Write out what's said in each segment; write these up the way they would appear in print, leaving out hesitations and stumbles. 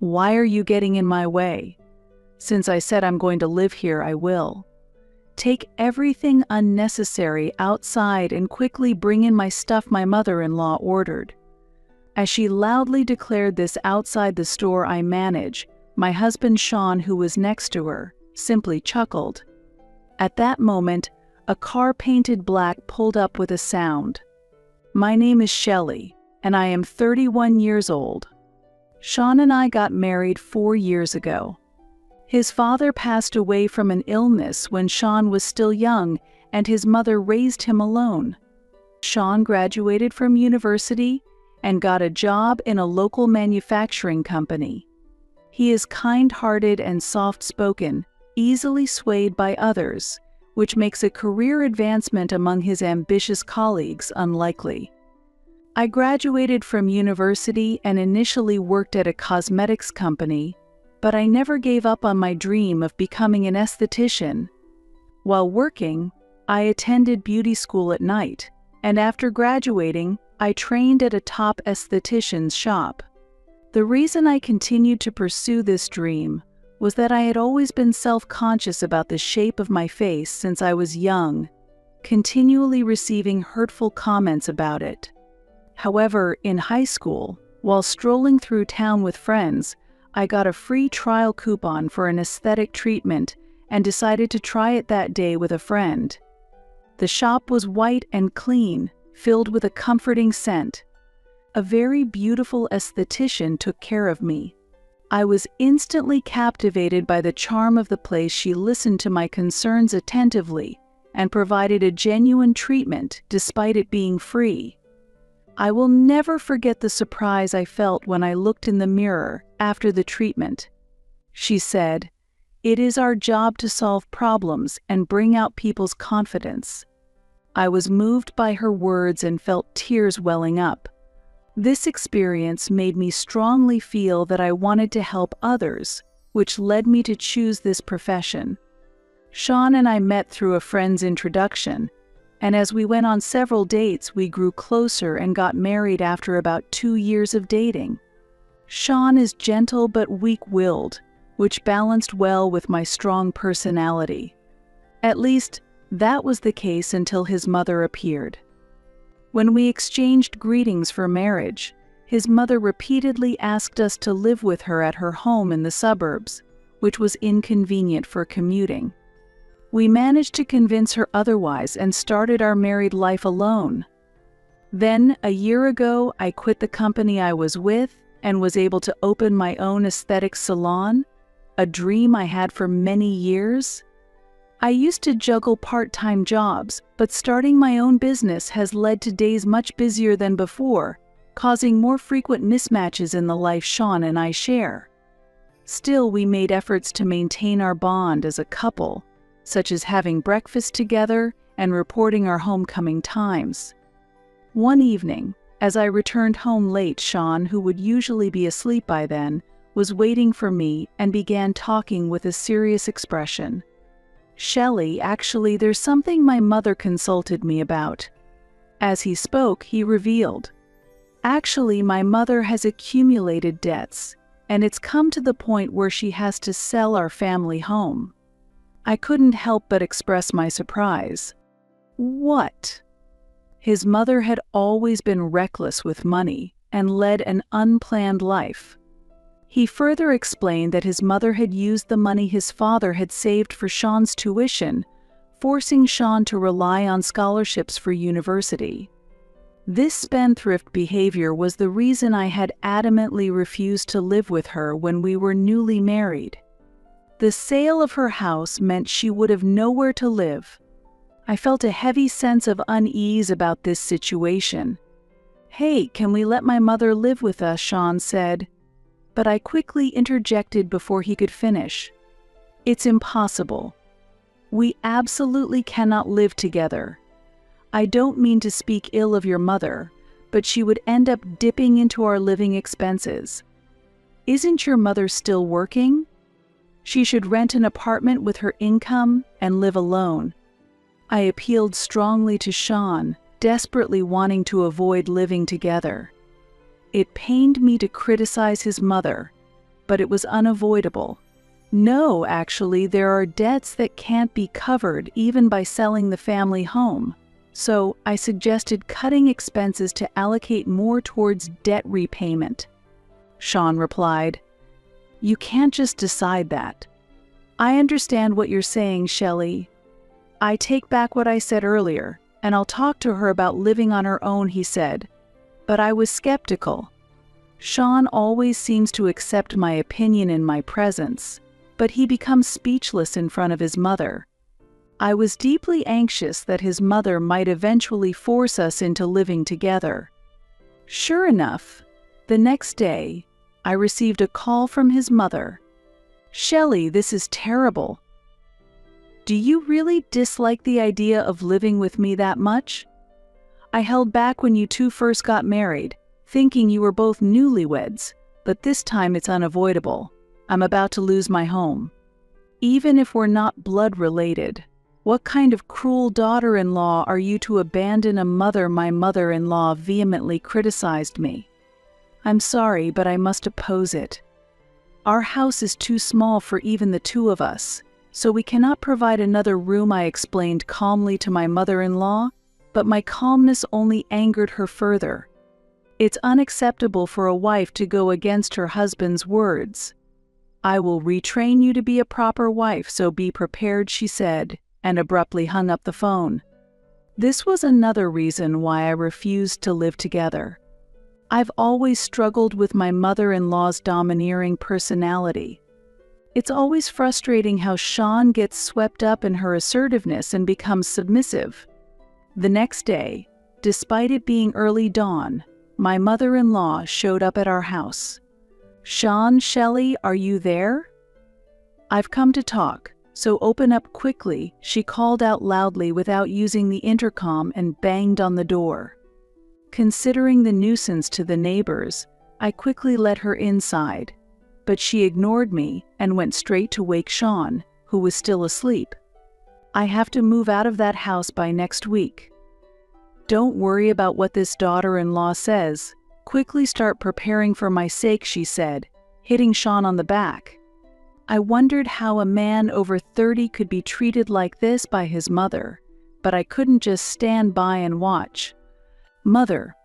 Why are you getting in my way? Since I said I'm going to live here, I will. Take everything unnecessary outside and quickly bring in my stuff my mother-in-law ordered." As she loudly declared this outside the store I manage, my husband Sean, who was next to her, simply chuckled. At that moment, a car painted black pulled up with a sound. "My name is Shelley, and I am 31 years old. Sean and I got married 4 years ago. His father passed away from an illness when Sean was still young, and his mother raised him alone. Sean graduated from university and got a job in a local manufacturing company. He is kind-hearted and soft-spoken, easily swayed by others, which makes a career advancement among his ambitious colleagues unlikely. I graduated from university and initially worked at a cosmetics company, but I never gave up on my dream of becoming an esthetician. While working, I attended beauty school at night, and after graduating, I trained at a top esthetician's shop. The reason I continued to pursue this dream was that I had always been self-conscious about the shape of my face since I was young, continually receiving hurtful comments about it. However, in high school, while strolling through town with friends, I got a free trial coupon for an aesthetic treatment and decided to try it that day with a friend. The shop was white and clean, filled with a comforting scent. A very beautiful esthetician took care of me. I was instantly captivated by the charm of the place. She listened to my concerns attentively and provided a genuine treatment despite it being free. I will never forget the surprise I felt when I looked in the mirror after the treatment. She said, "It is our job to solve problems and bring out people's confidence." I was moved by her words and felt tears welling up. This experience made me strongly feel that I wanted to help others, which led me to choose this profession. Sean and I met through a friend's introduction, and as we went on several dates, we grew closer and got married after about 2 years of dating. Sean is gentle but weak-willed, which balanced well with my strong personality. At least, that was the case until his mother appeared. When we exchanged greetings for marriage, his mother repeatedly asked us to live with her at her home in the suburbs, which was inconvenient for commuting. We managed to convince her otherwise and started our married life alone. Then, a year ago, I quit the company I was with and was able to open my own aesthetic salon, a dream I had for many years. I used to juggle part-time jobs, but starting my own business has led to days much busier than before, causing more frequent mismatches in the life Sean and I share. Still, we made efforts to maintain our bond as a couple, such as having breakfast together and reporting our homecoming times. One evening, as I returned home late, Sean, who would usually be asleep by then, was waiting for me and began talking with a serious expression. "Shelley, actually, there's something my mother consulted me about." As he spoke, he revealed, "Actually, my mother has accumulated debts, and it's come to the point where she has to sell our family home." I couldn't help but express my surprise. What? His mother had always been reckless with money and led an unplanned life. He further explained that his mother had used the money his father had saved for Sean's tuition, forcing Sean to rely on scholarships for university. This spendthrift behavior was the reason I had adamantly refused to live with her when we were newly married. The sale of her house meant she would have nowhere to live. I felt a heavy sense of unease about this situation. "Hey, can we let my mother live with us?" Sean said. But I quickly interjected before he could finish. "It's impossible. We absolutely cannot live together. I don't mean to speak ill of your mother, but she would end up dipping into our living expenses. Isn't your mother still working? She should rent an apartment with her income and live alone." I appealed strongly to Sean, desperately wanting to avoid living together. It pained me to criticize his mother, but it was unavoidable. No, actually, there are debts that can't be covered even by selling the family home. So I suggested cutting expenses to allocate more towards debt repayment. Sean replied, "You can't just decide that." "I understand what you're saying, Shelley. I take back what I said earlier, and I'll talk to her about living on her own," he said. But I was skeptical. Sean always seems to accept my opinion in my presence, but he becomes speechless in front of his mother. I was deeply anxious that his mother might eventually force us into living together. Sure enough, the next day, I received a call from his mother. "Shelley, this is terrible. Do you really dislike the idea of living with me that much? I held back when you two first got married, thinking you were both newlyweds, but this time it's unavoidable. I'm about to lose my home. Even if we're not blood related, what kind of cruel daughter-in-law are you to abandon a mother?" My mother-in-law vehemently criticized me. "I'm sorry, but I must oppose it. Our house is too small for even the two of us, so we cannot provide another room," I explained calmly to my mother-in-law, but my calmness only angered her further. It's unacceptable for a wife to go against her husband's words. "I will retrain you to be a proper wife, so be prepared," she said, and abruptly hung up the phone. This was another reason why I refused to live together. I've always struggled with my mother-in-law's domineering personality. It's always frustrating how Sean gets swept up in her assertiveness and becomes submissive. The next day, despite it being early dawn, my mother-in-law showed up at our house. "Sean, Shelley, are you there? I've come to talk, so open up quickly," she called out loudly without using the intercom and banged on the door. Considering the nuisance to the neighbors, I quickly let her inside, but she ignored me and went straight to wake Sean, who was still asleep. "I have to move out of that house by next week. Don't worry about what this daughter-in-law says. Quickly start preparing for my sake," she said, hitting Sean on the back. I wondered how a man over 30 could be treated like this by his mother, but I couldn't just stand by and watch. "Mother,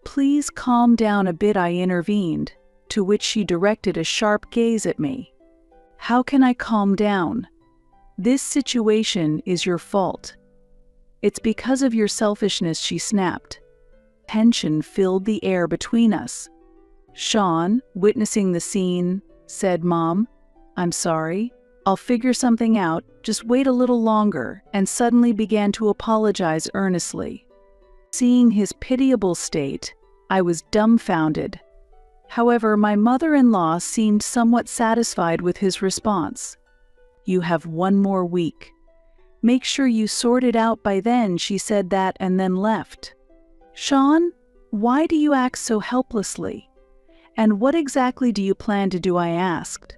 please calm down a bit," I intervened, to which she directed a sharp gaze at me. "How can I calm down? This situation is your fault. It's because of your selfishness," she snapped. Tension filled the air between us. Sean, witnessing the scene, said, "Mom, I'm sorry. I'll figure something out, just wait a little longer," and suddenly began to apologize earnestly. Seeing his pitiable state, I was dumbfounded. However, my mother-in-law seemed somewhat satisfied with his response. "You have one more week. Make sure you sort it out by then," she said that and then left. "Sean, why do you act so helplessly? And what exactly do you plan to do?" I asked.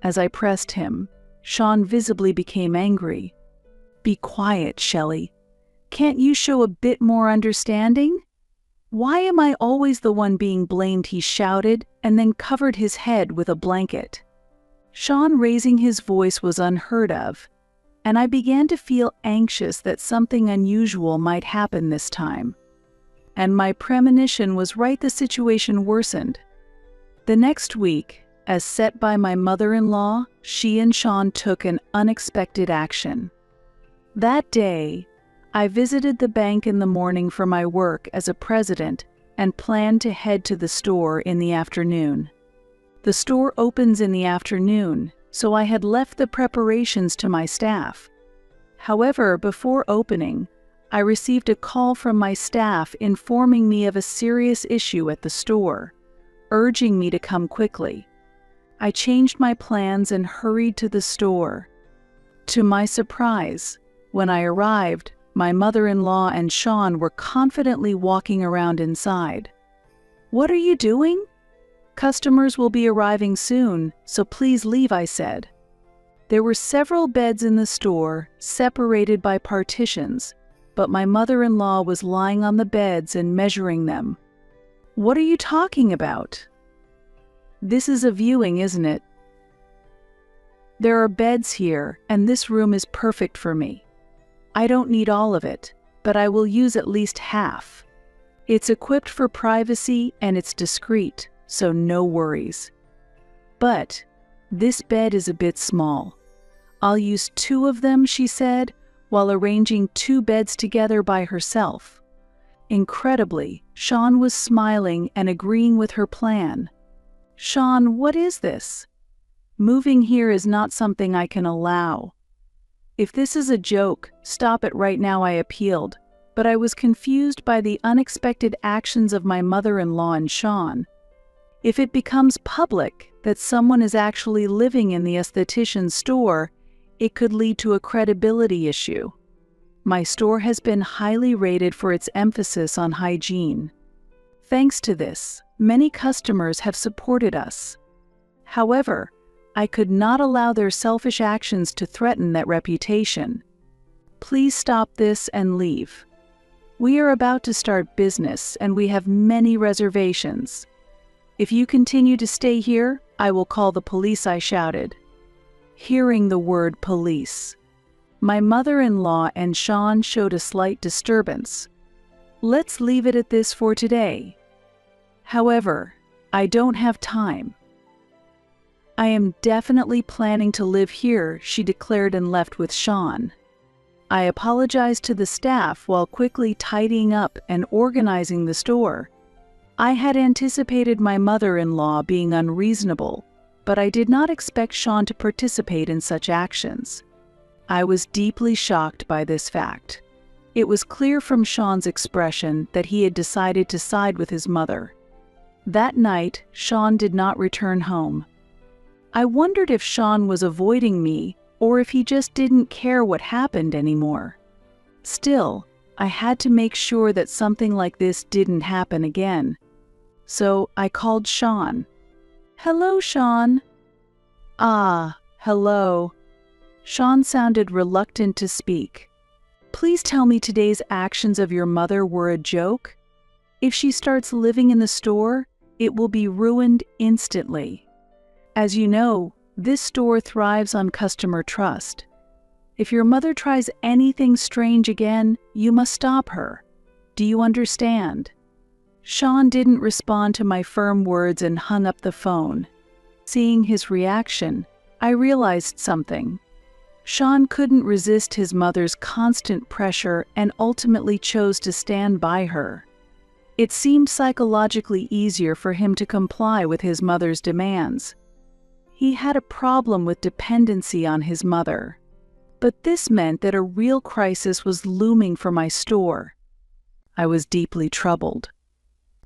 As I pressed him, Sean visibly became angry. "Be quiet, Shelley. Can't you show a bit more understanding? Why am I always the one being blamed?" he shouted, and then covered his head with a blanket. Sean raising his voice was unheard of, and I began to feel anxious that something unusual might happen this time. And my premonition was right, the situation worsened. The next week, as set by my mother-in-law, she and Sean took an unexpected action. That day, I visited the bank in the morning for my work as a president and planned to head to the store in the afternoon. The store opens in the afternoon, so I had left the preparations to my staff. However, before opening, I received a call from my staff informing me of a serious issue at the store, urging me to come quickly. I changed my plans and hurried to the store. To my surprise, when I arrived, my mother-in-law and Sean were confidently walking around inside. "What are you doing?" "Customers will be arriving soon, so please leave," I said. There were several beds in the store, separated by partitions, but my mother-in-law was lying on the beds and measuring them. "What are you talking about?" This is a viewing, isn't it? There are beds here, and this room is perfect for me. I don't need all of it, but I will use at least half. It's equipped for privacy and it's discreet, so no worries. But this bed is a bit small. I'll use 2 of them, she said, while arranging 2 beds together by herself. Incredibly, Sean was smiling and agreeing with her plan. Sean, what is this? Moving here is not something I can allow. If this is a joke, stop it right now, I appealed, but I was confused by the unexpected actions of my mother-in-law and Sean. If it becomes public that someone is actually living in the esthetician's store, it could lead to a credibility issue. My store has been highly rated for its emphasis on hygiene. Thanks to this, many customers have supported us. However, I could not allow their selfish actions to threaten that reputation. Please stop this and leave. We are about to start business and we have many reservations. If you continue to stay here, I will call the police, I shouted. Hearing the word police, my mother-in-law and Sean showed a slight disturbance. Let's leave it at this for today. However, I don't have time. I am definitely planning to live here, she declared and left with Sean. I apologized to the staff while quickly tidying up and organizing the store. I had anticipated my mother-in-law being unreasonable, but I did not expect Sean to participate in such actions. I was deeply shocked by this fact. It was clear from Sean's expression that he had decided to side with his mother. That night, Sean did not return home. I wondered if Sean was avoiding me or if he just didn't care what happened anymore. Still, I had to make sure that something like this didn't happen again. So I called Sean. Hello, Sean. Ah, hello. Sean sounded reluctant to speak. Please tell me today's actions of your mother were a joke? If she starts living in the store, it will be ruined instantly. As you know, this store thrives on customer trust. If your mother tries anything strange again, you must stop her. Do you understand? Sean didn't respond to my firm words and hung up the phone. Seeing his reaction, I realized something. Sean couldn't resist his mother's constant pressure and ultimately chose to stand by her. It seemed psychologically easier for him to comply with his mother's demands. He had a problem with dependency on his mother. But this meant that a real crisis was looming for my store. I was deeply troubled.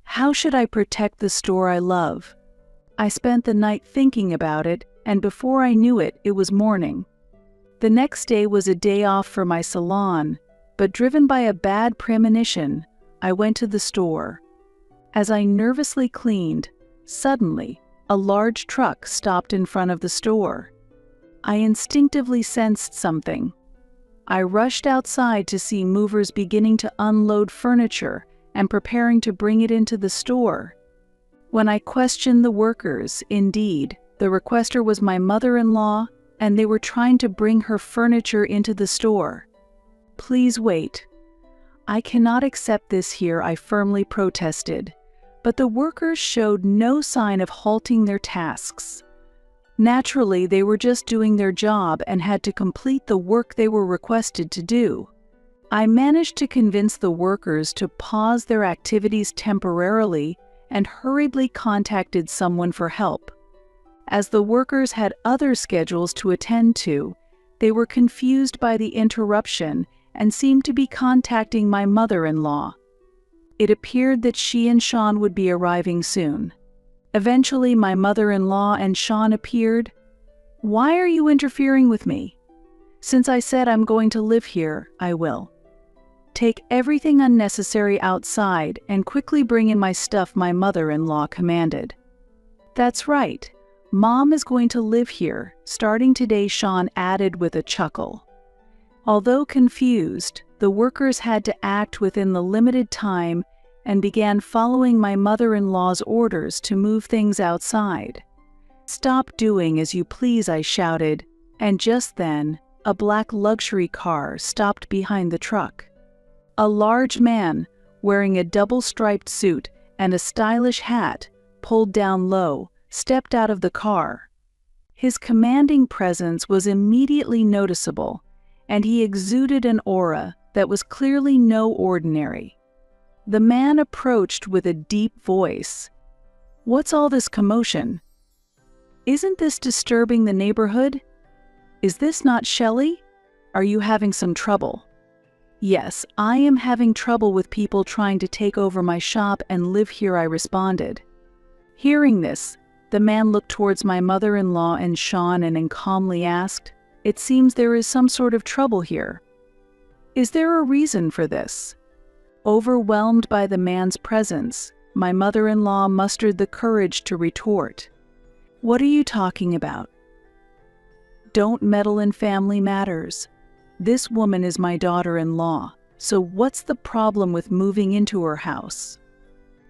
How should I protect the store I love? I spent the night thinking about it, and before I knew it, it was morning. The next day was a day off for my salon, but driven by a bad premonition, I went to the store. As I nervously cleaned, suddenly, a large truck stopped in front of the store. I instinctively sensed something. I rushed outside to see movers beginning to unload furniture and preparing to bring it into the store. When I questioned the workers, indeed, the requester was my mother-in-law, and they were trying to bring her furniture into the store. Please wait. I cannot accept this here, I firmly protested. But the workers showed no sign of halting their tasks. Naturally, they were just doing their job and had to complete the work they were requested to do. I managed to convince the workers to pause their activities temporarily and hurriedly contacted someone for help. As the workers had other schedules to attend to, they were confused by the interruption and seemed to be contacting my mother-in-law. It appeared that she and Sean would be arriving soon. Eventually, my mother-in-law and Sean appeared. Why are you interfering with me? Since I said I'm going to live here, I will. Take everything unnecessary outside and quickly bring in my stuff, my mother-in-law commanded. That's right. Mom is going to live here, starting today, Sean added with a chuckle. Although confused, the workers had to act within the limited time and began following my mother-in-law's orders to move things outside. "Stop doing as you please," I shouted, and just then, a black luxury car stopped behind the truck. A large man, wearing a double-striped suit and a stylish hat, pulled down low, stepped out of the car. His commanding presence was immediately noticeable, and he exuded an aura that was clearly no ordinary. The man approached with a deep voice. "What's all this commotion? Isn't this disturbing the neighborhood? Is this not Shelley? Are you having some trouble?" "Yes, I am having trouble with people trying to take over my shop and live here," I responded. Hearing this, the man looked towards my mother-in-law and Sean and calmly asked, "It seems there is some sort of trouble here. Is there a reason for this?" Overwhelmed by the man's presence, my mother-in-law mustered the courage to retort, "What are you talking about? Don't meddle in family matters. This woman is my daughter-in-law, so what's the problem with moving into her house?"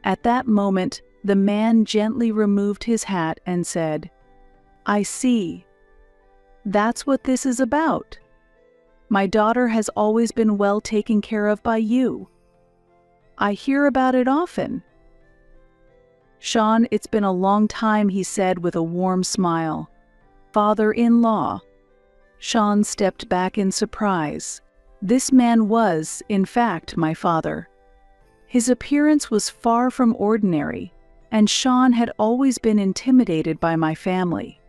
At that moment, the man gently removed his hat and said, "I see. That's what this is about. My daughter has always been well taken care of by you. I hear about it often." "Sean, it's been a long time," he said with a warm smile. "Father-in-law." Sean stepped back in surprise. This man was, in fact, my father. His appearance was far from ordinary, and Sean had always been intimidated by my family.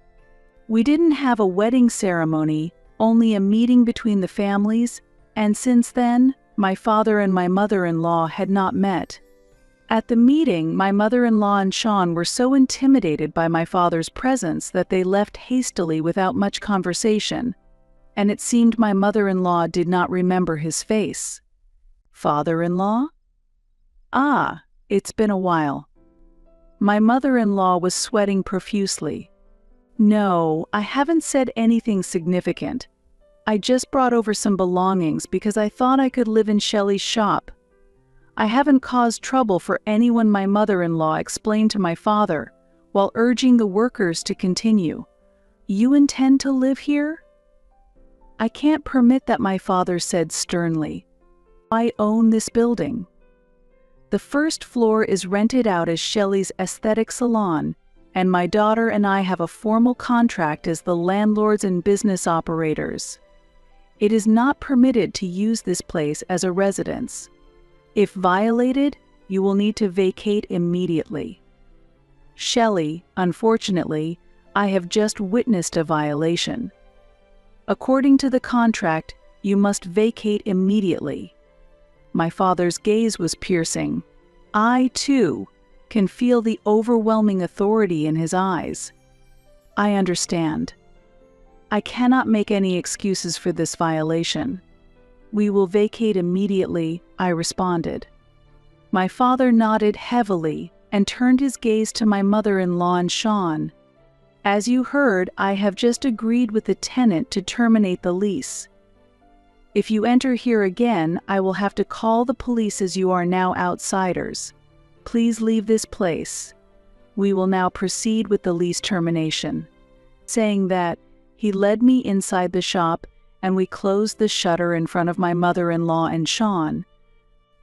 We didn't have a wedding ceremony, only a meeting between the families, and since then, my father and my mother-in-law had not met. At the meeting, my mother-in-law and Sean were so intimidated by my father's presence that they left hastily without much conversation, and it seemed my mother-in-law did not remember his face. "Father-in-law? Ah, it's been a while." My mother-in-law was sweating profusely. "No, I haven't said anything significant. I just brought over some belongings because I thought I could live in Shelley's shop. I haven't caused trouble for anyone," my mother-in-law explained to my father, while urging the workers to continue. "You intend to live here?" "I can't permit that," my father said sternly. "I own this building. The first floor is rented out as Shelley's aesthetic salon, and my daughter and I have a formal contract as the landlords and business operators. It is not permitted to use this place as a residence. If violated, you will need to vacate immediately." "Shelley, unfortunately, I have just witnessed a violation. According to the contract, you must vacate immediately." My father's gaze was piercing. I, too, can feel the overwhelming authority in his eyes. "I understand. I cannot make any excuses for this violation. We will vacate immediately," I responded. My father nodded heavily and turned his gaze to my mother-in-law and Sean. "As you heard, I have just agreed with the tenant to terminate the lease. If you enter here again, I will have to call the police as you are now outsiders. Please leave this place. We will now proceed with the lease termination." Saying that, he led me inside the shop, and we closed the shutter in front of my mother-in-law and Sean.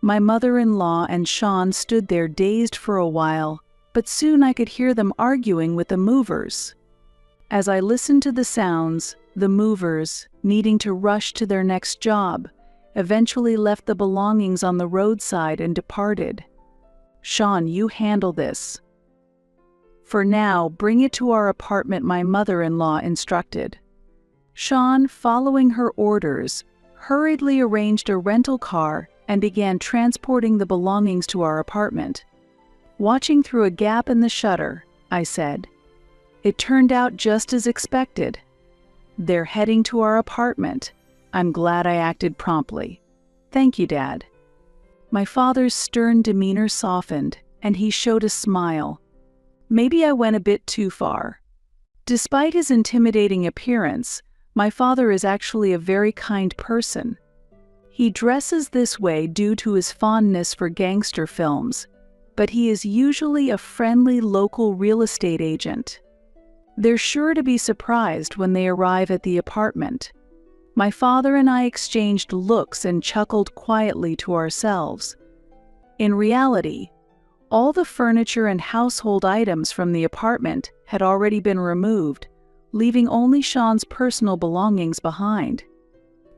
My mother-in-law and Sean stood there dazed for a while, but soon I could hear them arguing with the movers. As I listened to the sounds, the movers, needing to rush to their next job, eventually left the belongings on the roadside and departed. "Sean, you handle this. For now, bring it to our apartment," my mother-in-law instructed. Sean, following her orders, hurriedly arranged a rental car and began transporting the belongings to our apartment. Watching through a gap in the shutter, I said, "It turned out just as expected. They're heading to our apartment. I'm glad I acted promptly." "Thank you, Dad." My father's stern demeanor softened, and he showed a smile. Maybe I went a bit too far. Despite his intimidating appearance, my father is actually a very kind person. He dresses this way due to his fondness for gangster films, but he is usually a friendly local real estate agent. They're sure to be surprised when they arrive at the apartment. My father and I exchanged looks and chuckled quietly to ourselves. In reality, all the furniture and household items from the apartment had already been removed, leaving only Sean's personal belongings behind.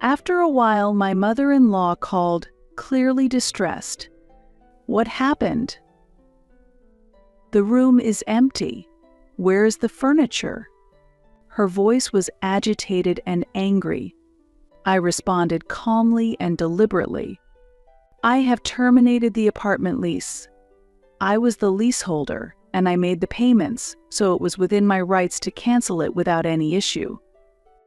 After a while, my mother-in-law called, clearly distressed. "What happened?" "The room is empty. Where's the furniture?" Her voice was agitated and angry. I responded calmly and deliberately. "I have terminated the apartment lease. I was the leaseholder, and I made the payments, so it was within my rights to cancel it without any issue.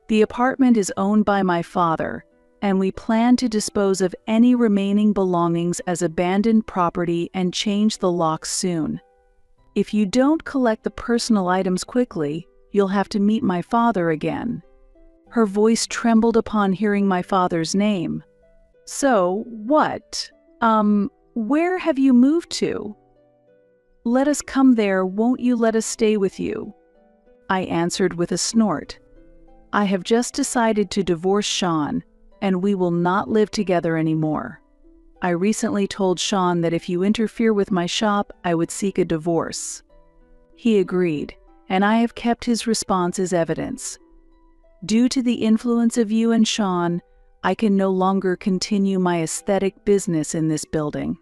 The apartment is owned by my father, and we plan to dispose of any remaining belongings as abandoned property and change the locks soon. If you don't collect the personal items quickly, you'll have to meet my father again." Her voice trembled upon hearing my father's name. "So, what? Where have you moved to?" "Let us come there, won't you let us stay with you?" I answered with a snort. "I have just decided to divorce Sean, and we will not live together anymore. I recently told Sean that if you interfere with my shop, I would seek a divorce." He agreed, and I have kept his response as evidence. Due to the influence of you and Sean, I can no longer continue my aesthetic business in this building.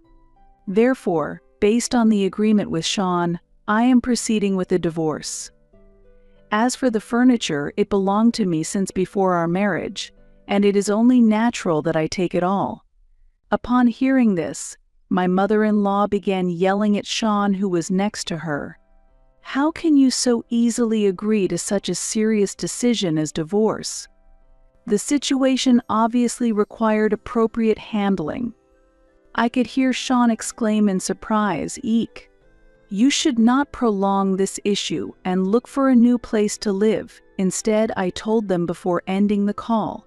Therefore, based on the agreement with Sean, I am proceeding with the divorce. As for the furniture, it belonged to me since before our marriage, and it is only natural that I take it all. Upon hearing this, my mother-in-law began yelling at Sean, who was next to her. "How can you so easily agree to such a serious decision as divorce?" The situation obviously required appropriate handling. I could hear Sean exclaim in surprise, "Eek! You should not prolong this issue and look for a new place to live," instead I told them before ending the call.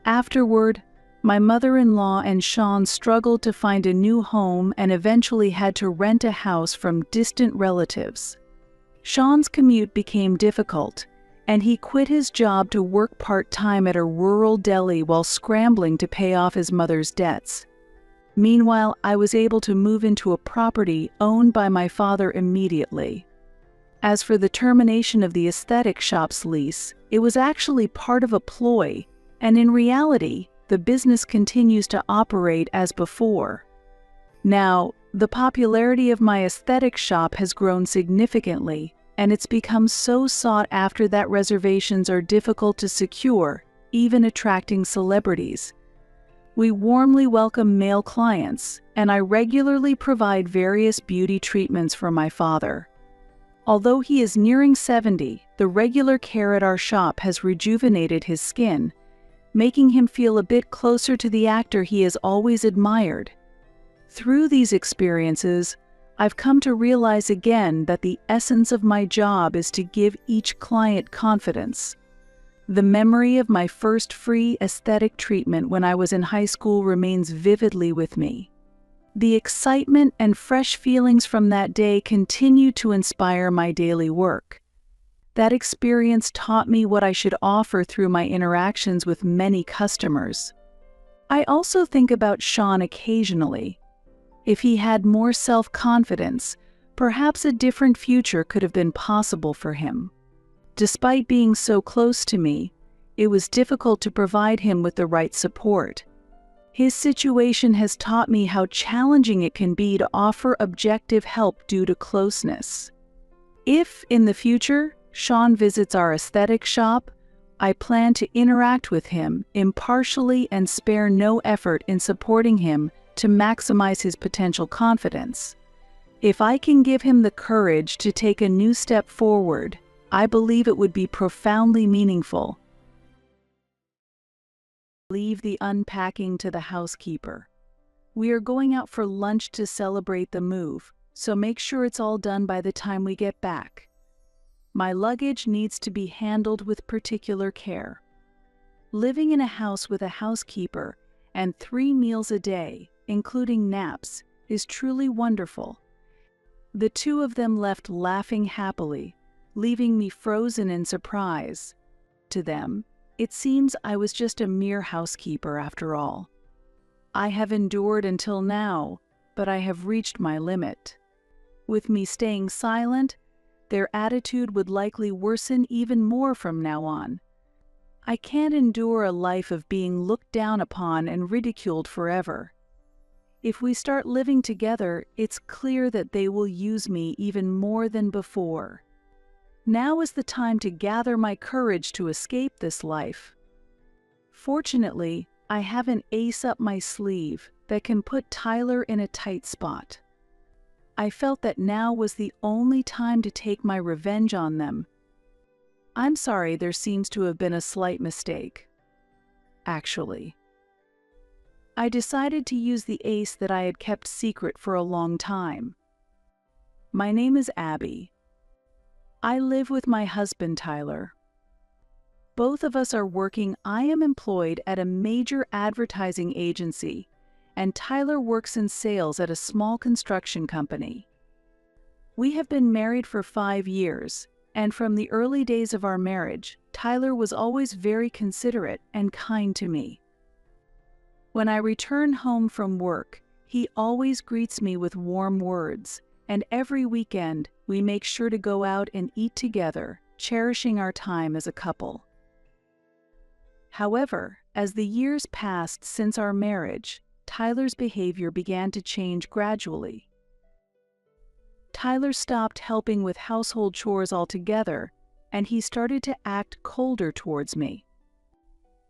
Afterward, my mother-in-law and Sean struggled to find a new home and eventually had to rent a house from distant relatives. Sean's commute became difficult, and he quit his job to work part-time at a rural deli while scrambling to pay off his mother's debts. Meanwhile, I was able to move into a property owned by my father immediately. As for the termination of the aesthetic shop's lease, it was actually part of a ploy, and in reality, the business continues to operate as before. Now, the popularity of my aesthetic shop has grown significantly, and it's become so sought after that reservations are difficult to secure, even attracting celebrities. We warmly welcome male clients, and I regularly provide various beauty treatments for my father. Although he is nearing 70, the regular care at our shop has rejuvenated his skin, making him feel a bit closer to the actor he has always admired. Through these experiences, I've come to realize again that the essence of my job is to give each client confidence. The memory of my first free aesthetic treatment when I was in high school remains vividly with me. The excitement and fresh feelings from that day continue to inspire my daily work. That experience taught me what I should offer through my interactions with many customers. I also think about Sean occasionally. If he had more self-confidence, perhaps a different future could have been possible for him. Despite being so close to me, it was difficult to provide him with the right support. His situation has taught me how challenging it can be to offer objective help due to closeness. If, in the future, Sean visits our aesthetic shop, I plan to interact with him impartially and spare no effort in supporting him to maximize his potential confidence. If I can give him the courage to take a new step forward, I believe it would be profoundly meaningful. Leave the unpacking to the housekeeper. We are going out for lunch to celebrate the move, so make sure it's all done by the time we get back. My luggage needs to be handled with particular care. Living in a house with a housekeeper and 3 meals a day, including naps, is truly wonderful. The two of them left laughing happily, leaving me frozen in surprise. To them, it seems I was just a mere housekeeper after all. I have endured until now, but I have reached my limit. With me staying silent, their attitude would likely worsen even more from now on. I can't endure a life of being looked down upon and ridiculed forever. If we start living together, it's clear that they will use me even more than before. Now is the time to gather my courage to escape this life. Fortunately, I have an ace up my sleeve that can put Tyler in a tight spot. I felt that now was the only time to take my revenge on them. I'm sorry, there seems to have been a slight mistake. Actually, I decided to use the ace that I had kept secret for a long time. My name is Abby. I live with my husband, Tyler. Both of us are working. I am employed at a major advertising agency, and Tyler works in sales at a small construction company. We have been married for 5 years, and from the early days of our marriage, Tyler was always very considerate and kind to me. When I return home from work, he always greets me with warm words, and every weekend we make sure to go out and eat together, cherishing our time as a couple. However, as the years passed since our marriage, Tyler's behavior began to change gradually. Tyler stopped helping with household chores altogether, and he started to act colder towards me.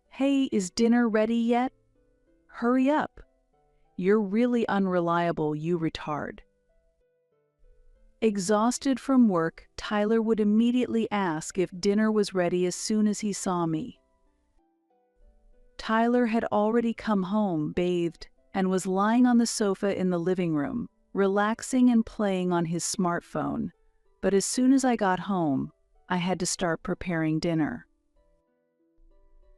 "Hey, is dinner ready yet? Hurry up. You're really unreliable, you retard." Exhausted from work, Tyler would immediately ask if dinner was ready as soon as he saw me. Tyler had already come home, bathed, and was lying on the sofa in the living room, relaxing and playing on his smartphone. But as soon as I got home, I had to start preparing dinner.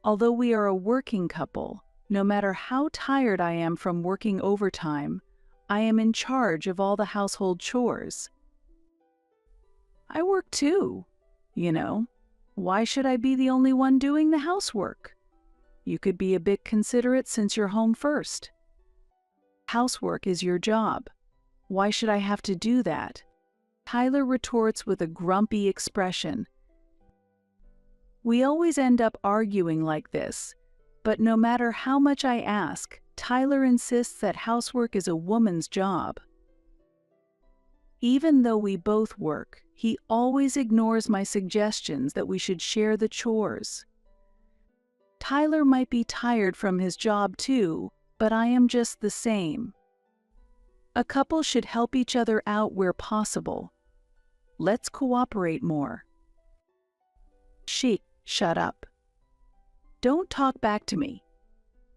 Although we are a working couple, no matter how tired I am from working overtime, I am in charge of all the household chores. I work too, you know. Why should I be the only one doing the housework? You could be a bit considerate since you're home first. Housework is your job. Why should I have to do that? Tyler retorts with a grumpy expression. We always end up arguing like this, but no matter how much I ask, Tyler insists that housework is a woman's job. Even though we both work, he always ignores my suggestions that we should share the chores. Tyler might be tired from his job too, but I am just the same. A couple should help each other out where possible. Let's cooperate more. Shut up. Don't talk back to me.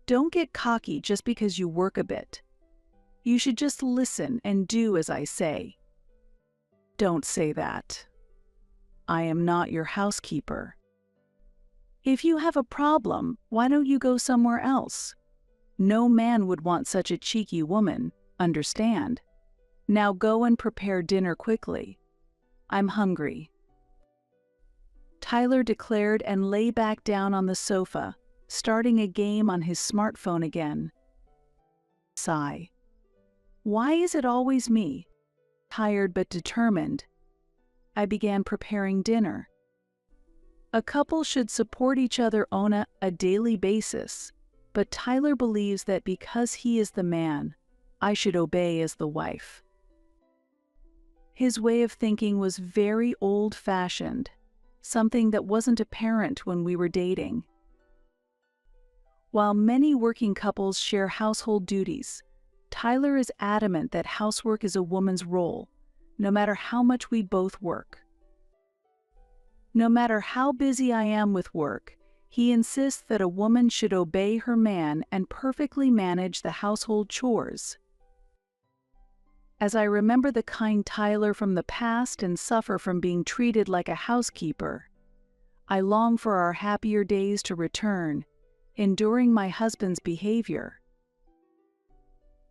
Don't get cocky just because you work a bit. You should just listen and do as I say. Don't say that. I am not your housekeeper. If you have a problem, why don't you go somewhere else? No man would want such a cheeky woman, understand? Now go and prepare dinner quickly. I'm hungry. Tyler declared and lay back down on the sofa, starting a game on his smartphone again. Sigh. Why is it always me? Tired but determined, I began preparing dinner. A couple should support each other on a daily basis, but Tyler believes that because he is the man, I should obey as the wife. His way of thinking was very old-fashioned, something that wasn't apparent when we were dating. While many working couples share household duties, Tyler is adamant that housework is a woman's role, no matter how much we both work. No matter how busy I am with work, he insists that a woman should obey her man and perfectly manage the household chores. As I remember the kind Tyler from the past and suffer from being treated like a housekeeper, I long for our happier days to return, enduring my husband's behavior.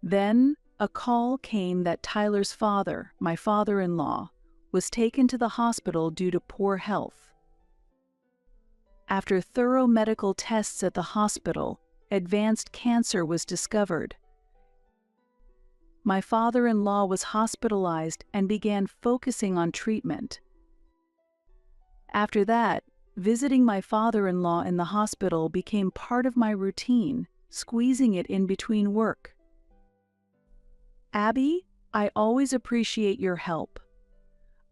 Then, a call came that Tyler's father, my father-in-law, was taken to the hospital due to poor health. After thorough medical tests at the hospital, advanced cancer was discovered. My father-in-law was hospitalized and began focusing on treatment. After that, visiting my father-in-law in the hospital became part of my routine, squeezing it in between work. Abby, I always appreciate your help.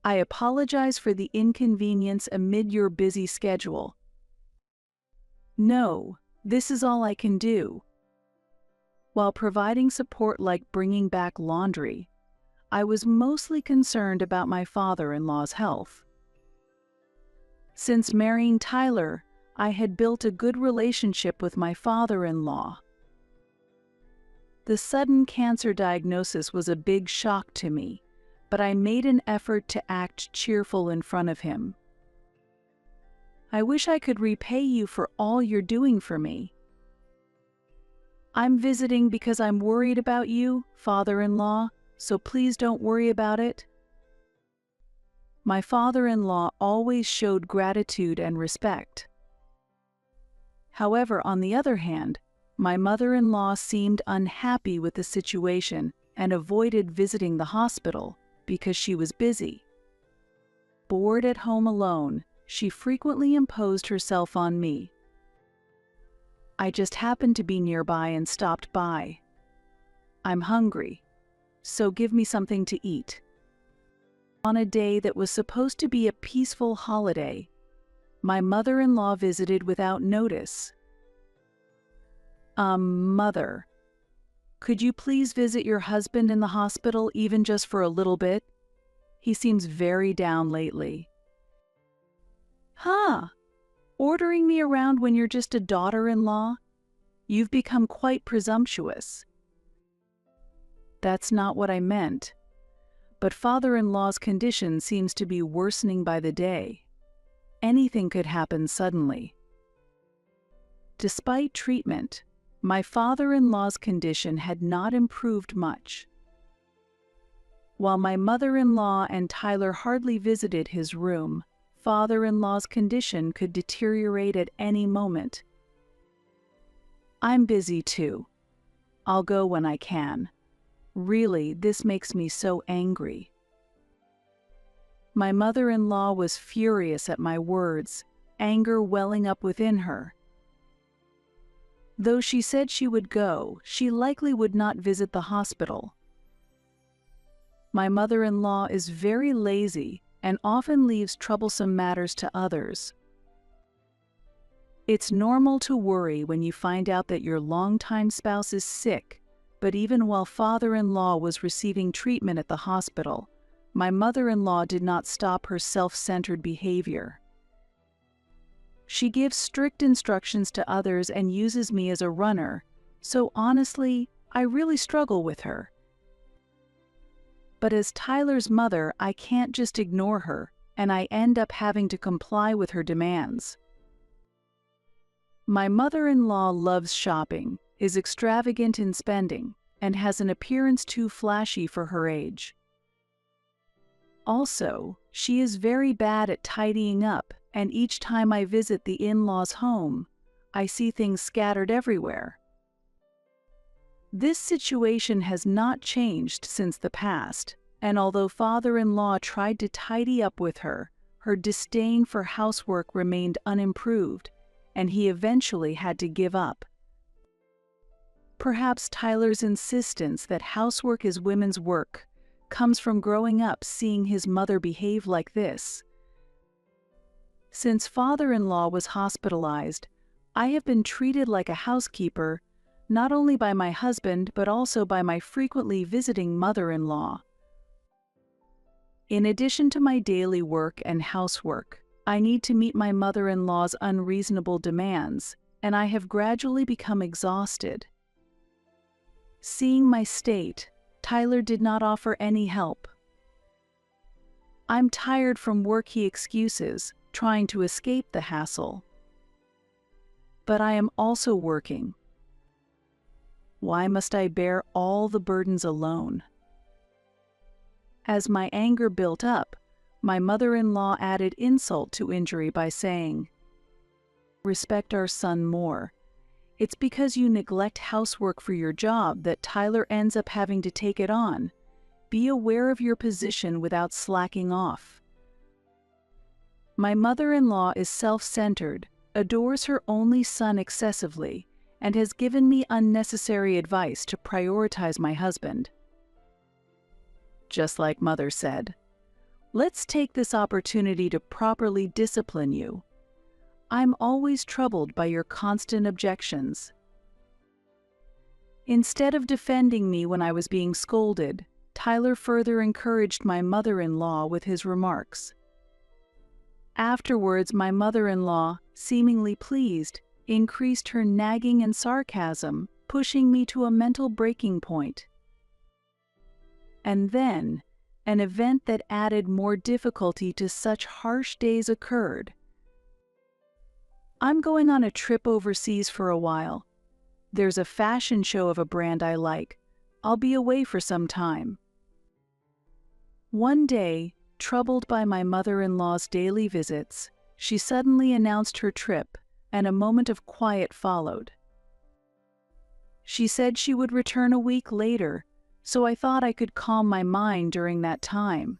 I apologize for the inconvenience amid your busy schedule. No, this is all I can do. While providing support like bringing back laundry, I was mostly concerned about my father-in-law's health. Since marrying Tyler, I had built a good relationship with my father-in-law. The sudden cancer diagnosis was a big shock to me, but I made an effort to act cheerful in front of him. I wish I could repay you for all you're doing for me. I'm visiting because I'm worried about you, father-in-law, so please don't worry about it. My father-in-law always showed gratitude and respect. However, on the other hand, my mother-in-law seemed unhappy with the situation and avoided visiting the hospital because she was busy. Bored at home alone, she frequently imposed herself on me. I just happened to be nearby and stopped by. I'm hungry, so give me something to eat. On a day that was supposed to be a peaceful holiday, my mother-in-law visited without notice. Mother, could you please visit your husband in the hospital even just for a little bit? He seems very down lately. Huh? Ordering me around when you're just a daughter-in-law? You've become quite presumptuous. That's not what I meant. But father-in-law's condition seems to be worsening by the day. Anything could happen suddenly. Despite treatment, my father-in-law's condition had not improved much. While my mother-in-law and Tyler hardly visited his room, father-in-law's condition could deteriorate at any moment. I'm busy too. I'll go when I can. Really, this makes me so angry. My mother-in-law was furious at my words, anger welling up within her. Though she said she would go, she likely would not visit the hospital. My mother-in-law is very lazy and often leaves troublesome matters to others. It's normal to worry when you find out that your longtime spouse is sick, but even while father-in-law was receiving treatment at the hospital, my mother-in-law did not stop her self-centered behavior. She gives strict instructions to others and uses me as a runner, so honestly, I really struggle with her. But as Tyler's mother, I can't just ignore her, and I end up having to comply with her demands. My mother-in-law loves shopping, is extravagant in spending, and has an appearance too flashy for her age. Also, she is very bad at tidying up, and each time I visit the in-laws' home, I see things scattered everywhere. This situation has not changed since the past, and although father-in-law tried to tidy up with her, her disdain for housework remained unimproved, and he eventually had to give up. Perhaps Tyler's insistence that housework is women's work comes from growing up seeing his mother behave like this. Since father-in-law was hospitalized, I have been treated like a housekeeper, not only by my husband but also by my frequently visiting mother-in-law. In addition to my daily work and housework, I need to meet my mother-in-law's unreasonable demands, and I have gradually become exhausted. Seeing my state, Tyler did not offer any help. I'm tired from work, he excuses, trying to escape the hassle. But I am also working. Why must I bear all the burdens alone? As my anger built up, My mother-in-law added insult to injury by saying, "Respect our son more. It's because you neglect housework for your job that Tyler ends up having to take it on. Be aware of your position without slacking off." My mother-in-law is self-centered, adores her only son excessively, and has given me unnecessary advice to prioritize my husband. Just like Mother said, "Let's take this opportunity to properly discipline you. I'm always troubled by your constant objections." Instead of defending me when I was being scolded, Tyler further encouraged my mother-in-law with his remarks. Afterwards, my mother-in-law, seemingly pleased, increased her nagging and sarcasm, pushing me to a mental breaking point. And then, an event that added more difficulty to such harsh days occurred. I'm going on a trip overseas for a while. There's a fashion show of a brand I like. I'll be away for some time. One day, troubled by my mother-in-law's daily visits, she suddenly announced her trip, and a moment of quiet followed. She said she would return a week later, so I thought I could calm my mind during that time.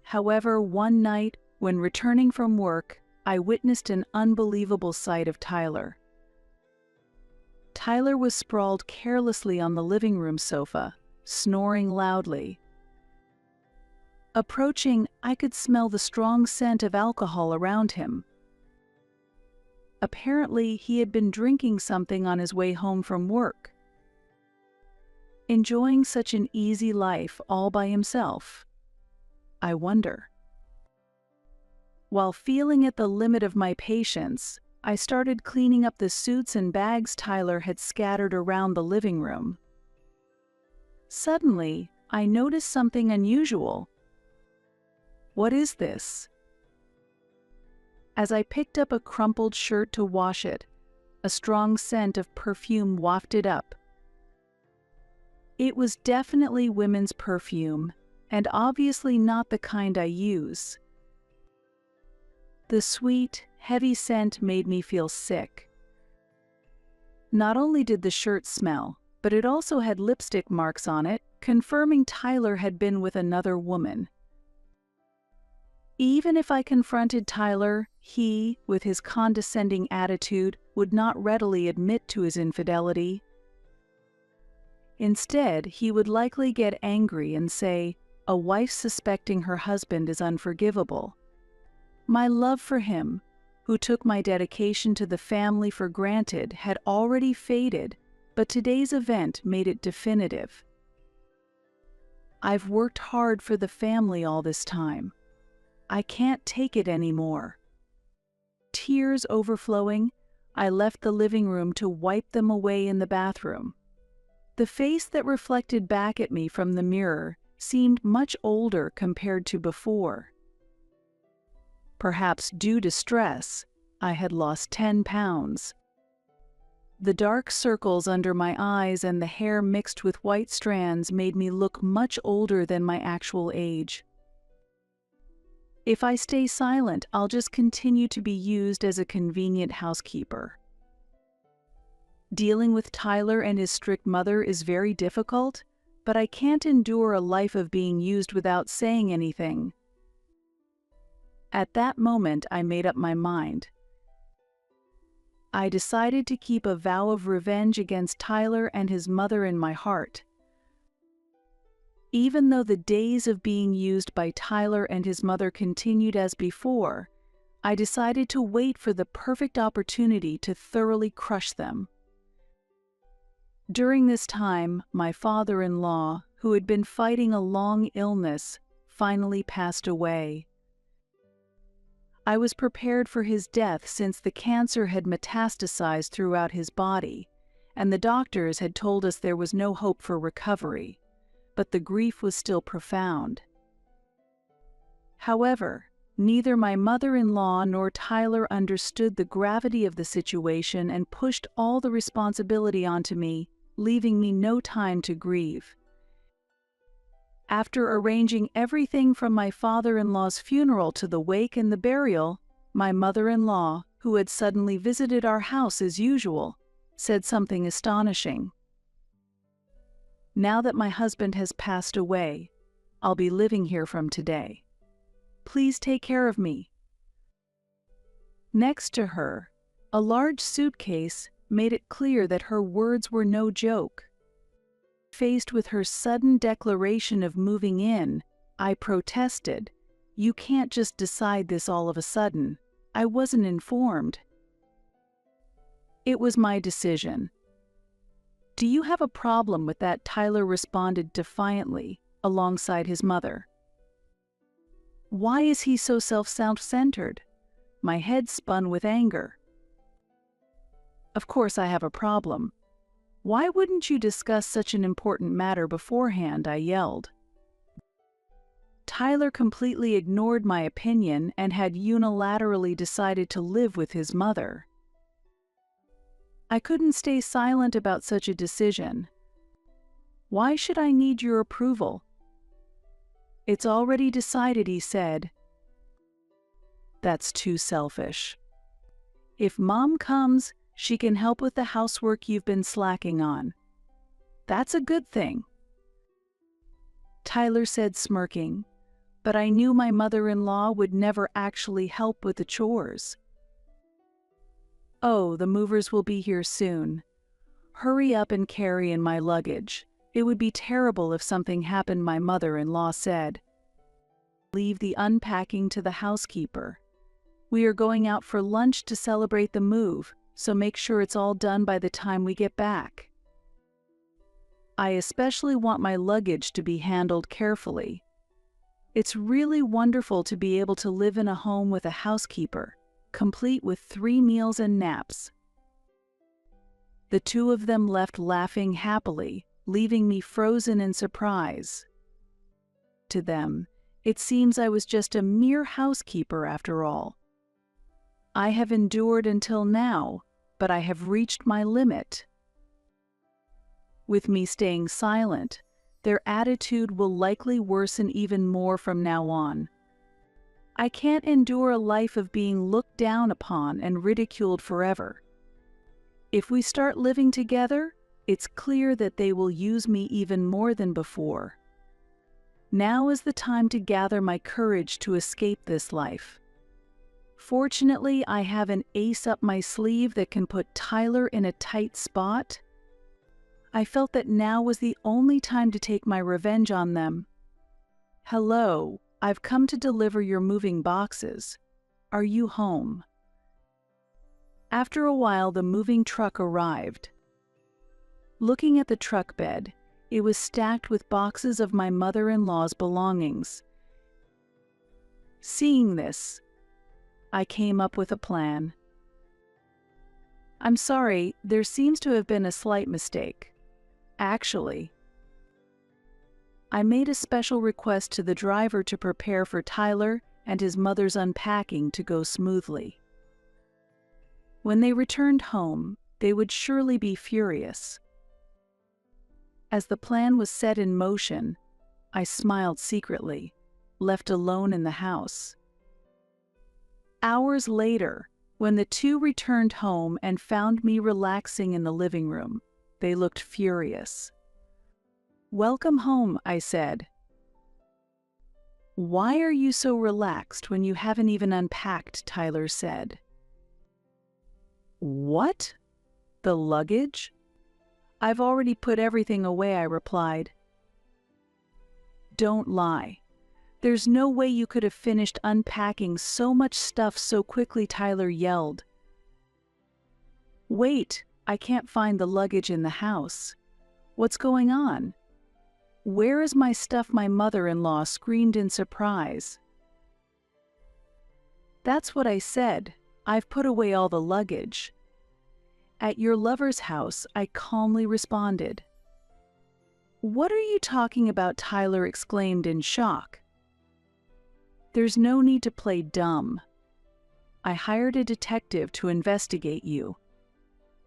However, one night, when returning from work, I witnessed an unbelievable sight of Tyler. Tyler was sprawled carelessly on the living room sofa, snoring loudly. Approaching, I could smell the strong scent of alcohol around him. Apparently, he had been drinking something on his way home from work. Enjoying such an easy life all by himself? I wonder. While feeling at the limit of my patience, I started cleaning up the suits and bags Tyler had scattered around the living room. Suddenly, I noticed something unusual. "What is this?" As I picked up a crumpled shirt to wash it, a strong scent of perfume wafted up. It was definitely women's perfume, and obviously not the kind I use. The sweet, heavy scent made me feel sick. Not only did the shirt smell, but it also had lipstick marks on it, confirming Tyler had been with another woman. Even if I confronted Tyler, he, with his condescending attitude, would not readily admit to his infidelity. Instead, he would likely get angry and say, "A wife suspecting her husband is unforgivable." My love for him, who took my dedication to the family for granted, had already faded, but today's event made it definitive. I've worked hard for the family all this time. I can't take it anymore. Tears overflowing, I left the living room to wipe them away in the bathroom. The face that reflected back at me from the mirror seemed much older compared to before. Perhaps due to stress, I had lost 10 pounds. The dark circles under my eyes and the hair mixed with white strands made me look much older than my actual age. If I stay silent, I'll just continue to be used as a convenient housekeeper. Dealing with Tyler and his strict mother is very difficult, but I can't endure a life of being used without saying anything. At that moment, I made up my mind. I decided to keep a vow of revenge against Tyler and his mother in my heart. Even though the days of being used by Tyler and his mother continued as before, I decided to wait for the perfect opportunity to thoroughly crush them. During this time, my father-in-law, who had been fighting a long illness, finally passed away. I was prepared for his death since the cancer had metastasized throughout his body, and the doctors had told us there was no hope for recovery, but the grief was still profound. However, neither my mother-in-law nor Tyler understood the gravity of the situation and pushed all the responsibility onto me, leaving me no time to grieve. After arranging everything from my father-in-law's funeral to the wake and the burial, my mother-in-law, who had suddenly visited our house as usual, said something astonishing. "Now that my husband has passed away, I'll be living here from today. Please take care of me." Next to her, a large suitcase made it clear that her words were no joke. Faced with her sudden declaration of moving in, I protested. "You can't just decide this all of a sudden. I wasn't informed." "It was my decision." "Do you have a problem with that?" Tyler responded defiantly, alongside his mother. "Why is he so self-centered?" My head spun with anger. "Of course I have a problem. Why wouldn't you discuss such an important matter beforehand?" I yelled. Tyler completely ignored my opinion and had unilaterally decided to live with his mother. I couldn't stay silent about such a decision. "Why should I need your approval?" "It's already decided," he said. "That's too selfish. If Mom comes, she can help with the housework you've been slacking on. That's a good thing," Tyler said, smirking, but I knew my mother-in-law would never actually help with the chores. "Oh, the movers will be here soon. Hurry up and carry in my luggage. It would be terrible if something happened," my mother-in-law said. "Leave the unpacking to the housekeeper. We are going out for lunch to celebrate the move, so make sure it's all done by the time we get back. I especially want my luggage to be handled carefully. It's really wonderful to be able to live in a home with a housekeeper, complete with 3 meals and naps." The two of them left laughing happily, leaving me frozen in surprise. To them, it seems I was just a mere housekeeper after all. I have endured until now, but I have reached my limit. With me staying silent, their attitude will likely worsen even more from now on. I can't endure a life of being looked down upon and ridiculed forever. If we start living together, it's clear that they will use me even more than before. Now is the time to gather my courage to escape this life. Fortunately, I have an ace up my sleeve that can put Tyler in a tight spot. I felt that now was the only time to take my revenge on them. "Hello, I've come to deliver your moving boxes. Are you home?" After a while, the moving truck arrived. Looking at the truck bed, it was stacked with boxes of my mother-in-law's belongings. Seeing this, I came up with a plan. "I'm sorry, there seems to have been a slight mistake. Actually, I made a special request to the driver to prepare for Tyler and his mother's unpacking to go smoothly. When they returned home, they would surely be furious." As the plan was set in motion, I smiled secretly, left alone in the house. Hours later, when the two returned home and found me relaxing in the living room, they looked furious. "Welcome home," I said. "Why are you so relaxed when you haven't even unpacked?" Tyler said. "What? The luggage?" "I've already put everything away," I replied. "Don't lie. There's no way you could have finished unpacking so much stuff so quickly," Tyler yelled. "Wait, I can't find the luggage in the house. What's going on? Where is my stuff?" my mother-in-law screamed in surprise. "That's what I said. I've put away all the luggage." "At your lover's house," I calmly responded. "What are you talking about?" Tyler exclaimed in shock. "There's no need to play dumb. I hired a detective to investigate you.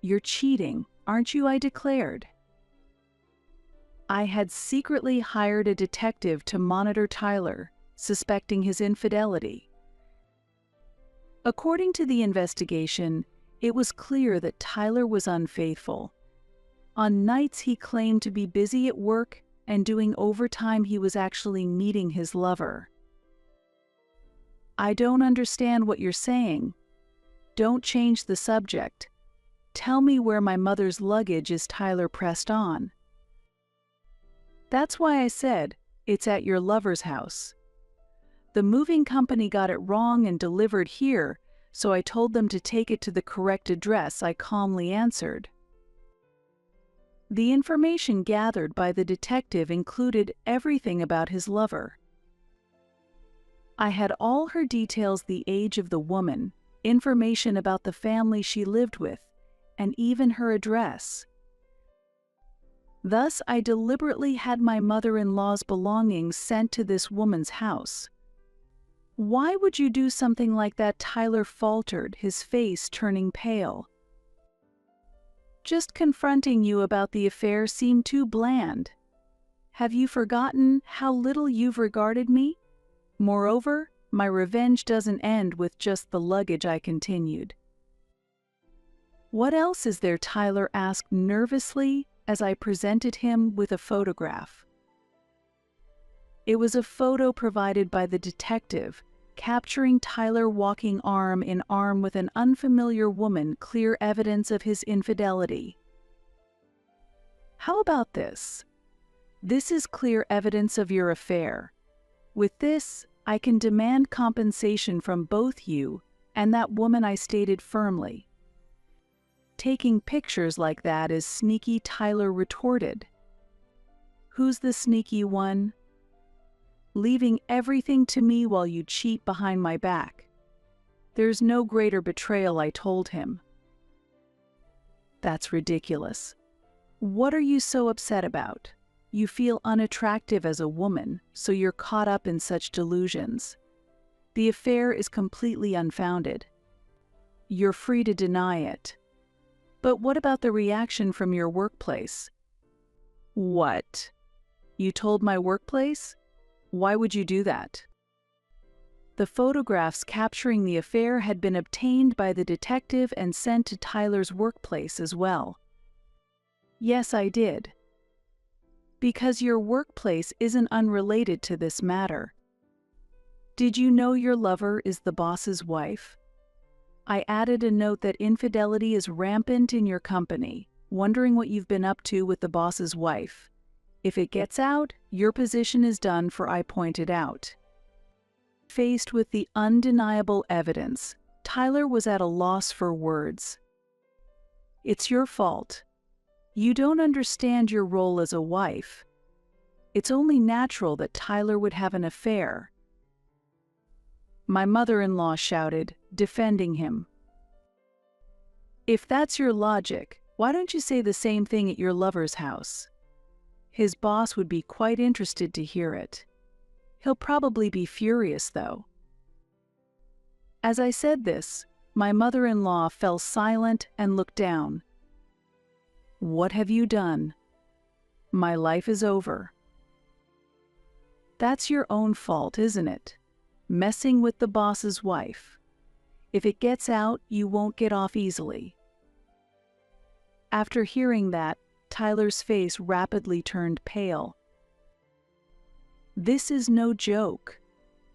You're cheating, aren't you?" I declared. I had secretly hired a detective to monitor Tyler, suspecting his infidelity. According to the investigation, it was clear that Tyler was unfaithful. On nights he claimed to be busy at work, and doing overtime he was actually meeting his lover. I don't understand what you're saying. Don't change the subject. Tell me where my mother's luggage is, Tyler pressed on. That's why I said, it's at your lover's house. The moving company got it wrong and delivered here, so I told them to take it to the correct address, I calmly answered. The information gathered by the detective included everything about his lover. I had all her details: the age of the woman, information about the family she lived with, and even her address. Thus, I deliberately had my mother-in-law's belongings sent to this woman's house. Why would you do something like that? Tyler faltered, his face turning pale. Just confronting you about the affair seemed too bland. Have you forgotten how little you've regarded me? Moreover, my revenge doesn't end with just the luggage, I continued. What else is there? Tyler asked nervously as I presented him with a photograph. It was a photo provided by the detective, capturing Tyler walking arm in arm with an unfamiliar woman, clear evidence of his infidelity. How about this? This is clear evidence of your affair. With this, I can demand compensation from both you and that woman, I stated firmly. Taking pictures like that is sneaky, Tyler retorted. Who's the sneaky one? Leaving everything to me while you cheat behind my back. There's no greater betrayal, I told him. That's ridiculous. What are you so upset about? You feel unattractive as a woman, so you're caught up in such delusions. The affair is completely unfounded. You're free to deny it. But what about the reaction from your workplace? What? You told my workplace? Why would you do that? The photographs capturing the affair had been obtained by the detective and sent to Tyler's workplace as well. Yes, I did. Because your workplace isn't unrelated to this matter. Did you know your lover is the boss's wife? I added a note that infidelity is rampant in your company, wondering what you've been up to with the boss's wife. If it gets out, your position is done for, I pointed out. Faced with the undeniable evidence, Tyler was at a loss for words. It's your fault. You don't understand your role as a wife. It's only natural that Tyler would have an affair. My mother-in-law shouted, defending him. If that's your logic, why don't you say the same thing at your lover's house? His boss would be quite interested to hear it. He'll probably be furious, though. As I said this, my mother-in-law fell silent and looked down. What have you done? My life is over. That's your own fault, isn't it? Messing with the boss's wife. If it gets out, you won't get off easily. After hearing that, Tyler's face rapidly turned pale. This is no joke.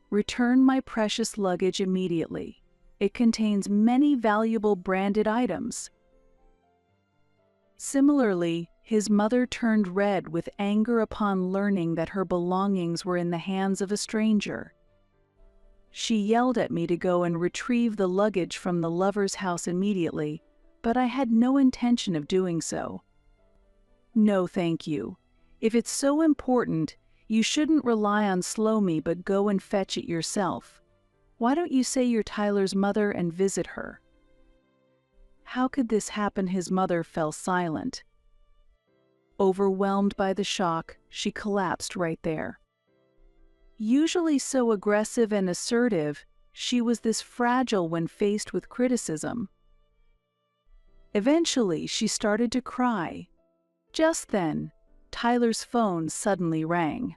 Return my precious luggage immediately. It contains many valuable branded items. Similarly, his mother turned red with anger upon learning that her belongings were in the hands of a stranger. She yelled at me to go and retrieve the luggage from the lover's house immediately, but I had no intention of doing so. No, thank you. If it's so important, you shouldn't rely on Slow Me but go and fetch it yourself. Why don't you say you're Tyler's mother and visit her? How could this happen? His mother fell silent. Overwhelmed by the shock, she collapsed right there. Usually so aggressive and assertive, she was this fragile when faced with criticism. Eventually, she started to cry. Just then, Tyler's phone suddenly rang.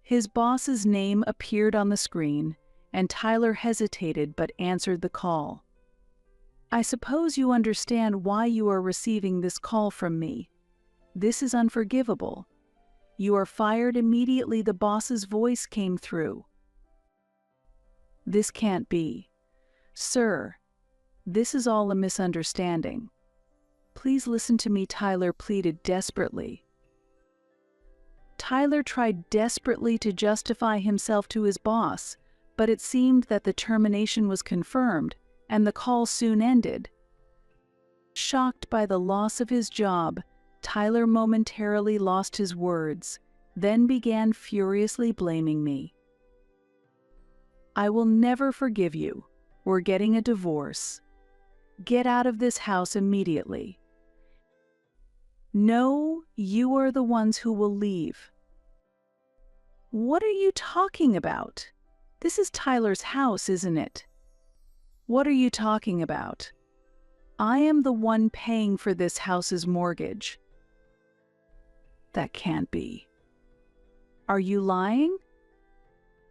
His boss's name appeared on the screen, and Tyler hesitated but answered the call. "I suppose you understand why you are receiving this call from me. This is unforgivable. You are fired immediately." The boss's voice came through. "This can't be. Sir, this is all a misunderstanding. Please listen to me," Tyler pleaded desperately. Tyler tried desperately to justify himself to his boss, but it seemed that the termination was confirmed, and the call soon ended. Shocked by the loss of his job, Tyler momentarily lost his words, then began furiously blaming me. "I will never forgive you. We're getting a divorce. Get out of this house immediately." "No, you are the ones who will leave." "What are you talking about? This is Tyler's house, isn't it?" "What are you talking about? I am the one paying for this house's mortgage." "That can't be. Are you lying?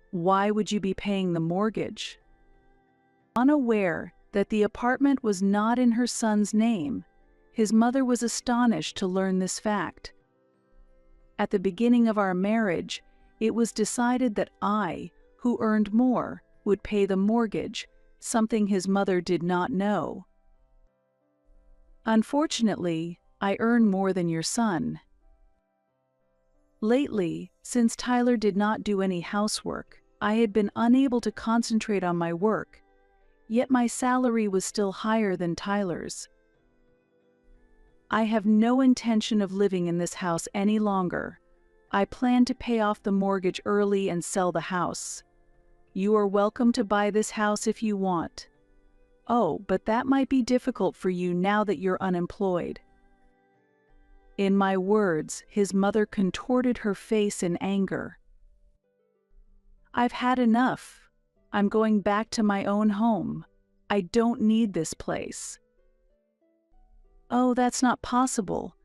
Why would you be paying the mortgage?" Unaware that the apartment was not in her son's name, his mother was astonished to learn this fact. At the beginning of our marriage, it was decided that I, who earned more, would pay the mortgage, something his mother did not know. "Unfortunately, I earn more than your son." Lately, since Tyler did not do any housework, I had been unable to concentrate on my work, yet my salary was still higher than Tyler's. "I have no intention of living in this house any longer. I plan to pay off the mortgage early and sell the house. You are welcome to buy this house if you want. Oh, but that might be difficult for you now that you're unemployed." In my words, his mother contorted her face in anger. "I've had enough. I'm going back to my own home. I don't need this place." "Oh, that's not possible.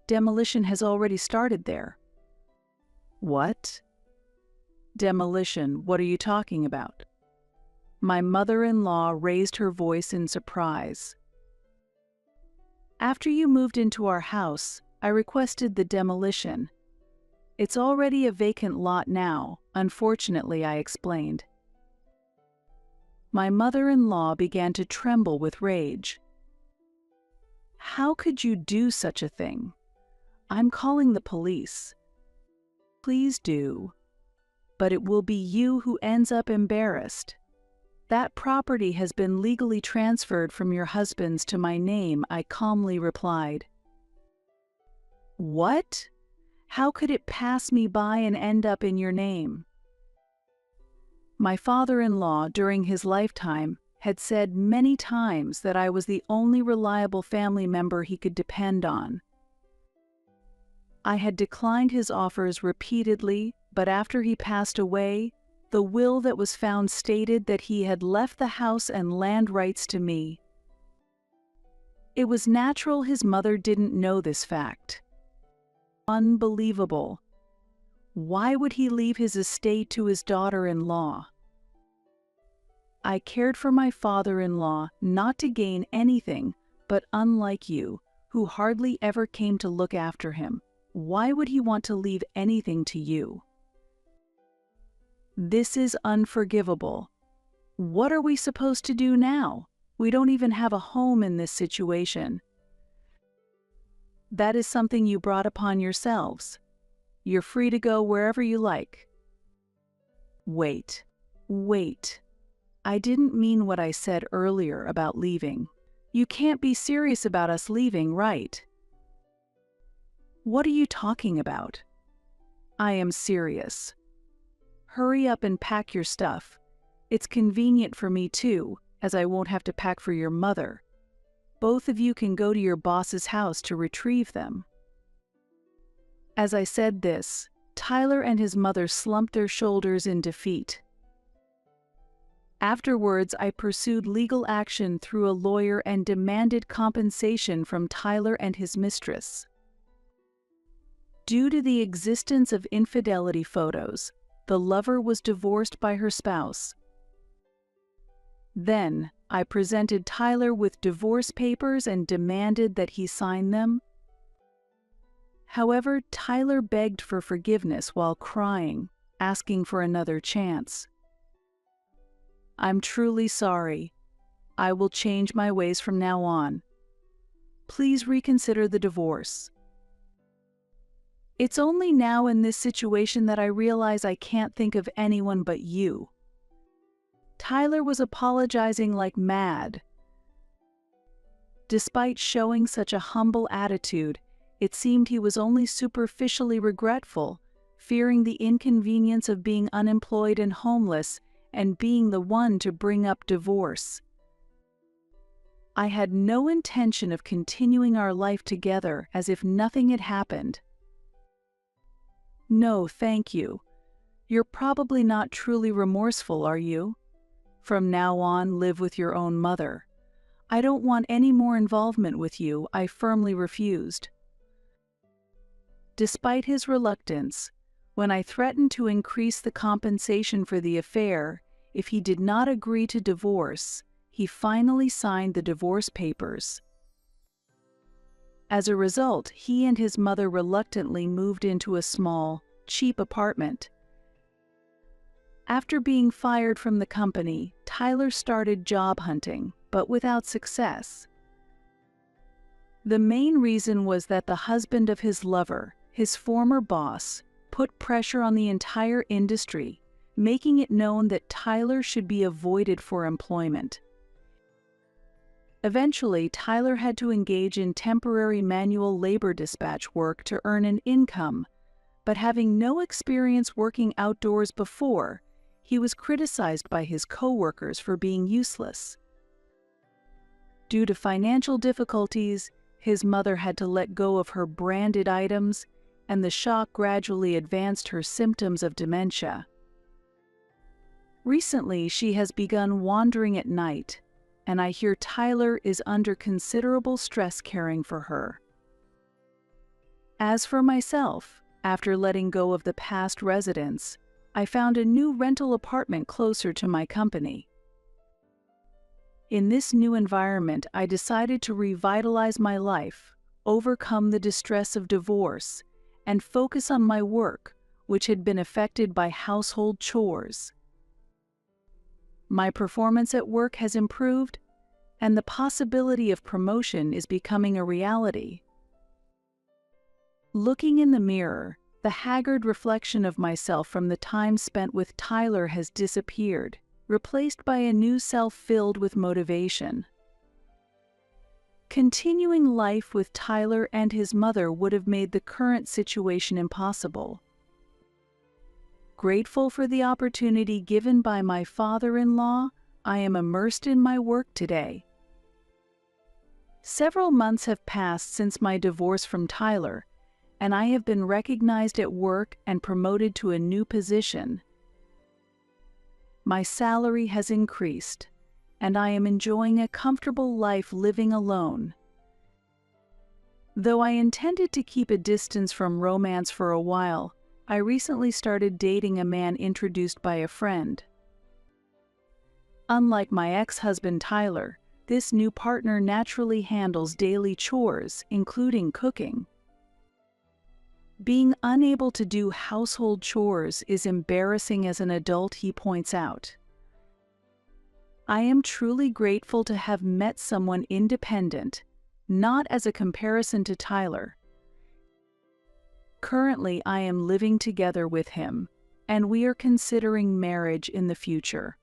Demolition has already started there." "What? Demolition? What are you talking about?" My mother-in-law raised her voice in surprise. "After you moved into our house, I requested the demolition. It's already a vacant lot now, unfortunately," I explained. My mother-in-law began to tremble with rage. "How could you do such a thing? I'm calling the police." "Please do. But it will be you who ends up embarrassed. That property has been legally transferred from your husband's to my name," I calmly replied. "What? How could it pass me by and end up in your name?" My father-in-law, during his lifetime, had said many times that I was the only reliable family member he could depend on. I had declined his offers repeatedly, but after he passed away, the will that was found stated that he had left the house and land rights to me. It was natural his mother didn't know this fact. Unbelievable. Why would he leave his estate to his daughter-in-law? I cared for my father-in-law not to gain anything, but unlike you, who hardly ever came to look after him, why would he want to leave anything to you? This is unforgivable. What are we supposed to do now? We don't even have a home in this situation. That is something you brought upon yourselves. You're free to go wherever you like. Wait. I didn't mean what I said earlier about leaving. You can't be serious about us leaving, right? What are you talking about? I am serious. Hurry up and pack your stuff. It's convenient for me too, as I won't have to pack for your mother. Both of you can go to your boss's house to retrieve them. As I said this, Tyler and his mother slumped their shoulders in defeat. Afterwards, I pursued legal action through a lawyer and demanded compensation from Tyler and his mistress. Due to the existence of infidelity photos, the lover was divorced by her spouse. Then, I presented Tyler with divorce papers and demanded that he sign them. However, Tyler begged for forgiveness while crying, asking for another chance. "I'm truly sorry. I will change my ways from now on. Please reconsider the divorce. It's only now in this situation that I realize I can't think of anyone but you." Tyler was apologizing like mad. Despite showing such a humble attitude, it seemed he was only superficially regretful, fearing the inconvenience of being unemployed and homeless and being the one to bring up divorce. I had no intention of continuing our life together as if nothing had happened. "No, thank you. You're probably not truly remorseful, are you? From now on, live with your own mother. I don't want any more involvement with you," I firmly refused. Despite his reluctance, when I threatened to increase the compensation for the affair if he did not agree to divorce, he finally signed the divorce papers. As a result, he and his mother reluctantly moved into a small, cheap apartment. After being fired from the company, Tyler started job hunting, but without success. The main reason was that the husband of his lover, his former boss, put pressure on the entire industry, making it known that Tyler should be avoided for employment. Eventually, Tyler had to engage in temporary manual labor dispatch work to earn an income, but having no experience working outdoors before, he was criticized by his coworkers for being useless. Due to financial difficulties, his mother had to let go of her branded items, and the shock gradually advanced her symptoms of dementia. Recently, she has begun wandering at night, and I hear Tyler is under considerable stress caring for her. As for myself, after letting go of the past residence, I found a new rental apartment closer to my company. In this new environment, I decided to revitalize my life, overcome the distress of divorce, and focus on my work, which had been affected by household chores. My performance at work has improved, and the possibility of promotion is becoming a reality. Looking in the mirror, the haggard reflection of myself from the time spent with Tyler has disappeared, replaced by a new self filled with motivation. Continuing life with Tyler and his mother would have made the current situation impossible. Grateful for the opportunity given by my father-in-law, I am immersed in my work today. Several months have passed since my divorce from Tyler, and I have been recognized at work and promoted to a new position. My salary has increased, and I am enjoying a comfortable life living alone. Though I intended to keep a distance from romance for a while, I recently started dating a man introduced by a friend. Unlike my ex-husband Tyler, this new partner naturally handles daily chores, including cooking. Being unable to do household chores is embarrassing as an adult, he points out. I am truly grateful to have met someone independent, not as a comparison to Tyler. Currently, I am living together with him, and we are considering marriage in the future.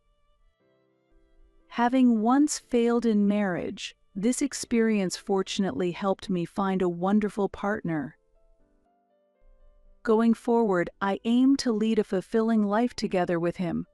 Having once failed in marriage, this experience fortunately helped me find a wonderful partner. Going forward, I aim to lead a fulfilling life together with him,